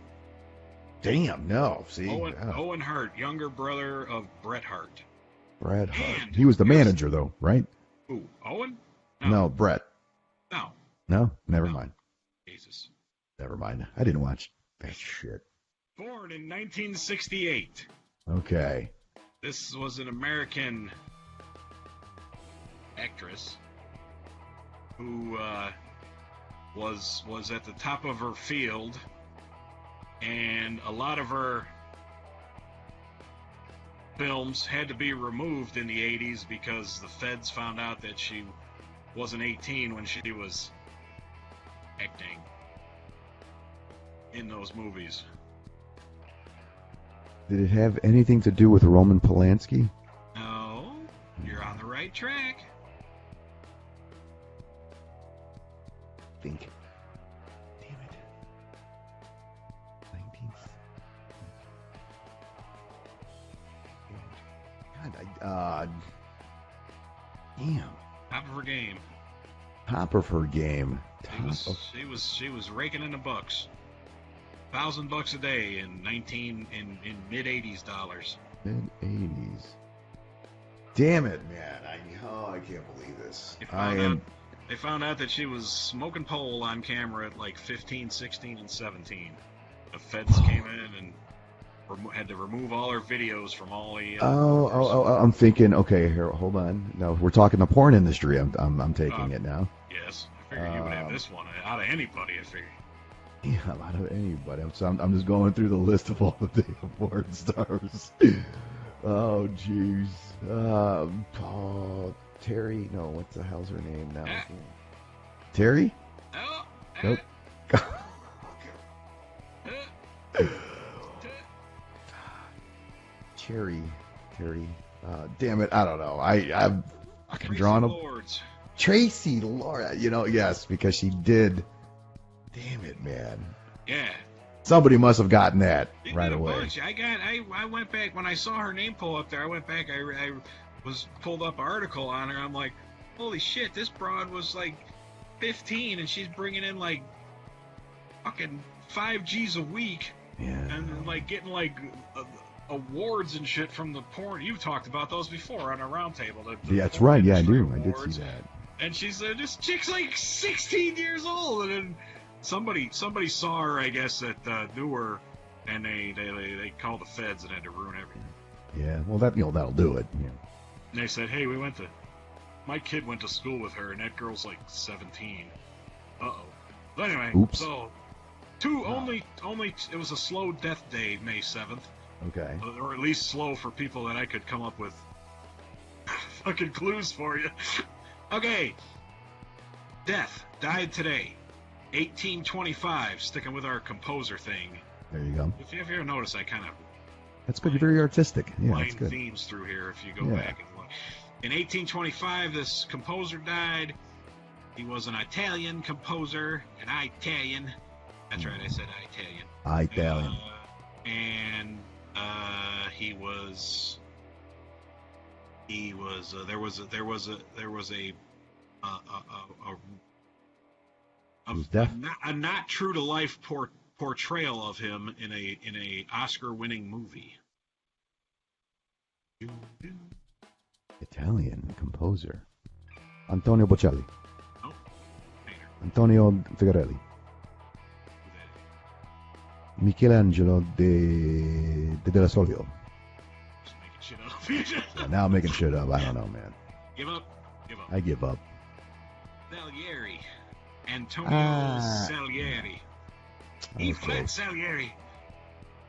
Damn. No. See. Owen Hart, younger brother of Bret Hart. Bret Hart. And He was the manager, though, right? Who? Owen? No, Bret. No. No. Never mind. Jesus. Never mind. I didn't watch that shit. Born in 1968. Okay. This was an American actress who was at the top of her field, and a lot of her films had to be removed in the 80s because the feds found out that she wasn't 18 when she was acting in those movies. Did it have anything to do with Roman Polanski? No, you're on the right track. Think. Damn it. 19th. God, damn. Top of her game. Top of her game. She was raking in the bucks. $1,000 a day in mid 80s dollars. Mid 80s. Damn it, man! I can't believe this. They found out that she was smoking pole on camera at like 15, 16, and 17. The feds came in and had to remove all her videos from all the. I'm thinking. Okay, here, hold on. No, we're talking the porn industry. I'm taking it now. Yes, I figured you would have this one out of anybody. I figured. Yeah, out of anybody. So I'm just going through the list of all the damn porn stars. Oh, jeez. Terry. No, what the hell's her name now? Terry? Nope. Terry. Damn it, I don't know. I'm fucking drawing a Tracy Lord. Yes, because she did. Damn it, man. Yeah. Somebody must have gotten that right away. Bunch. I went back when I saw her name pull up there. I went back. I was pulled up an article on her. I'm like, holy shit! This broad was like 15, and she's bringing in like fucking 5 G's a week. Yeah. And like getting like awards and shit from the porn. You've talked about those before on a round table. Yeah, that's right. Yeah, I do. I did see that. And she's this chick's like 16 years old, and then somebody saw her, I guess, that knew her, and they called the feds and had to ruin everything. Yeah, well, that'll do it. Yeah. And they said, hey, my kid went to school with her, and that girl's like 17. Uh-oh. But anyway, oops. So only it was a slow death day, May 7th. Okay. Or at least slow for people that I could come up with fucking clues for you. Okay. Death. Died today. 1825. Sticking with our composer thing. There you go. If you ever notice, I kind of... That's good. You're very artistic. Yeah, that's good. Themes through here if you go back and look. In 1825, this composer died. He was an Italian composer. An Italian. That's right, I said Italian. Italian. And he was there was a not true to life portrayal of him in a Oscar-winning movie. Italian composer. Antonio Bocelli. Oh, painter. Antonio Figarelli. Michelangelo della Solio. Just making shit up. Yeah, now I'm making shit up. I don't know, man. Give up. I give up. Salieri. Antonio Salieri. Okay. E-flat Salieri.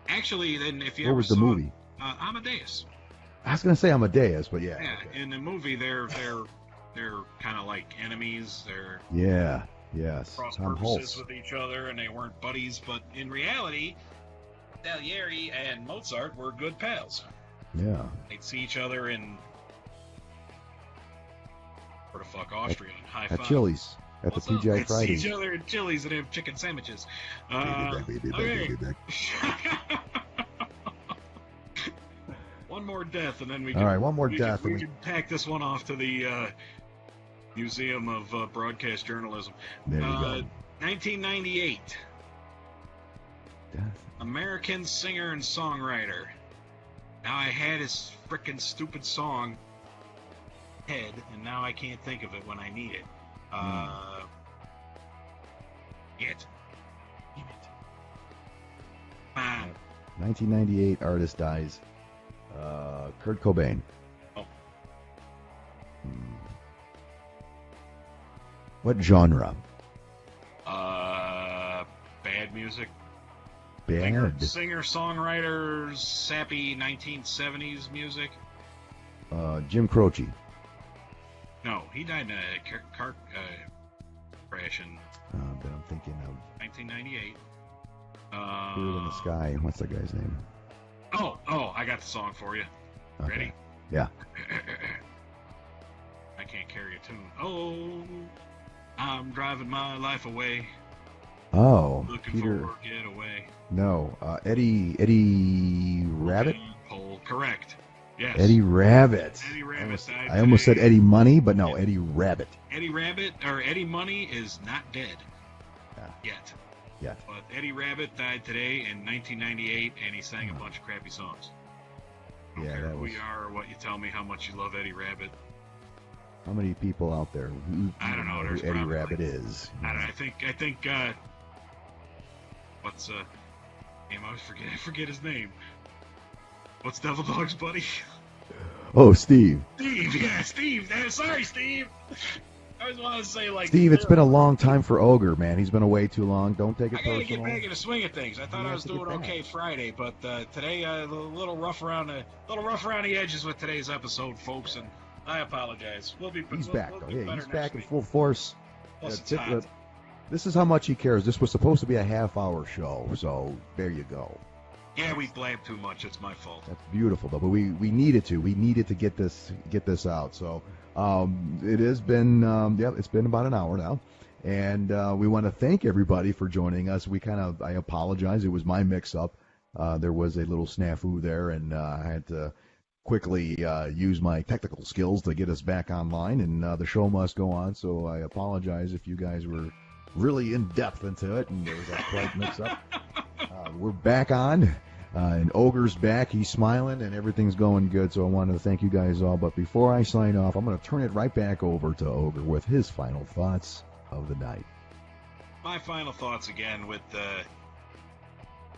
Actually, then if you what ever was the saw movie? Amadeus. I was gonna say Amadeus, but yeah. Yeah, okay. in the movie they're kind of like enemies. They're yes. cross purposes with each other, and they weren't buddies. But in reality, Salieri and Mozart were good pals. Yeah. They'd see each other in where the fuck Austria and high five. At Chili's. At the TGI Fridays. See each other in Chili's and have chicken sandwiches. Baby back. One more death, and then we can. All right, one more death. We can pack this one off to the Museum of Broadcast Journalism. There you go. 1998. Death. American singer and songwriter. Now I had his frickin' stupid song head, and now I can't think of it when I need it. Damn it. 1998 artist dies. Kurt Cobain. Oh. What genre? Bad music. Bad. Singer, songwriters, sappy 1970s music. Jim Croce. No, he died in a car crash in But I'm thinking of 1998. Bird in the Sky. What's that guy's name? Oh, I got the song for you. Okay. Ready? Yeah. I can't carry a tune. Oh, I'm driving my life away. Oh, Looking Peter. for a getaway. No, Eddie Rabbit. Pole, correct. Yes. Eddie Rabbit. Eddie Rabbit died I almost said today. Eddie Money, but no, Eddie Rabbit. Eddie Rabbit or Eddie Money is not dead Yeah. yet. But Eddie Rabbit died today in 1998, and he sang a bunch of crappy songs. I don't Yeah, care that who was. you are or what you tell me how much you love Eddie Rabbit. How many people out there who I don't know, who there's Eddie probably- Rabbit is? I think what's damn, I forget his name. What's Devil Dog's buddy? Oh, Steve. Steve, yeah, Steve. Sorry, Steve. I always want to say like Steve, it's been a long time for Ogre, man. He's been away too long. Don't take it I gotta personal. get back in the swing of things. I thought You I have was to get doing back. okay Friday, but today a little rough around the edges with today's episode, folks, and I apologize. He's back, we'll though. be Yeah, better he's next back in week. full force. Plus Yeah, it's hot. This is how much he cares. This was supposed to be a half-hour show, so there you go. Yeah, we blabbed too much. It's my fault. That's beautiful, though. But we needed to. We needed to get this out. So it has been it's been about an hour now, and we want to thank everybody for joining us. I apologize. It was my mix-up. There was a little snafu there, and I had to quickly use my technical skills to get us back online, and the show must go on. So I apologize if you guys were really in depth into it, and there was a slight mix-up. We're back on, and Ogre's back. He's smiling, and everything's going good. So I wanted to thank you guys all. But before I sign off, I'm going to turn it right back over to Ogre with his final thoughts of the night. My final thoughts again with the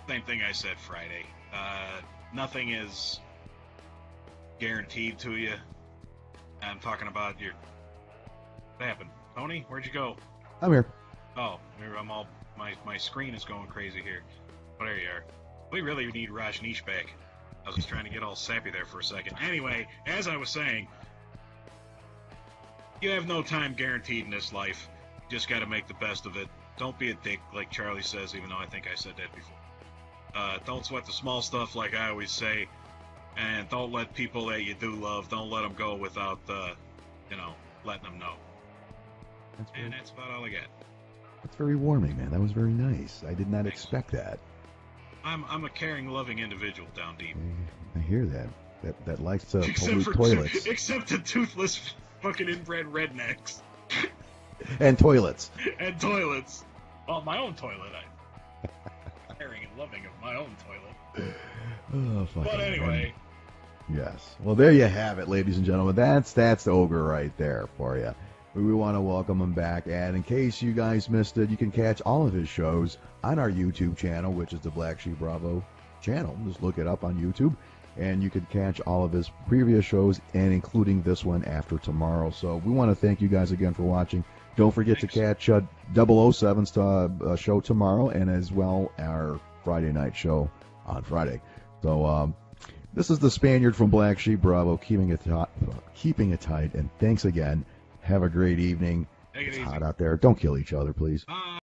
same thing I said Friday. Nothing is guaranteed to you. I'm talking about what happened? Tony, where'd you go? I'm here. Oh, I'm all my screen is going crazy here. But there you are. We really need Rajneesh back. I was just trying to get all sappy there for a second. Anyway, as I was saying, you have no time guaranteed in this life. You just got to make the best of it. Don't be a dick, like Charlie says, even though I think I said that before. Don't sweat the small stuff, like I always say. And don't let people that you do love, don't let them go without, letting them know. And that's about all I got. That's very warming, man. That was very nice. I did not expect that. I'm a caring, loving individual down deep. I hear that. That likes to Except pollute toilets. except the toothless fucking inbred rednecks. And toilets. And toilets. Well, my own toilet. I'm caring and loving of my own toilet. Oh, fucking But anyway. Yes. Well, there you have it, ladies and gentlemen. That's the Ogre right there for you. We want to welcome him back. And in case you guys missed it, you can catch all of his shows on our YouTube channel, which is the BlackSheep Bravo channel. Just look it up on YouTube. And you can catch all of his previous shows, and including this one after tomorrow. So we want to thank you guys again for watching. Don't forget to catch 007's show tomorrow, and as well our Friday night show on Friday. So this is the Spaniard from Black Sheep Bravo, keeping it tight. And thanks again. Have a great evening. Take it It's easy. hot out there. Don't kill each other, please. Bye.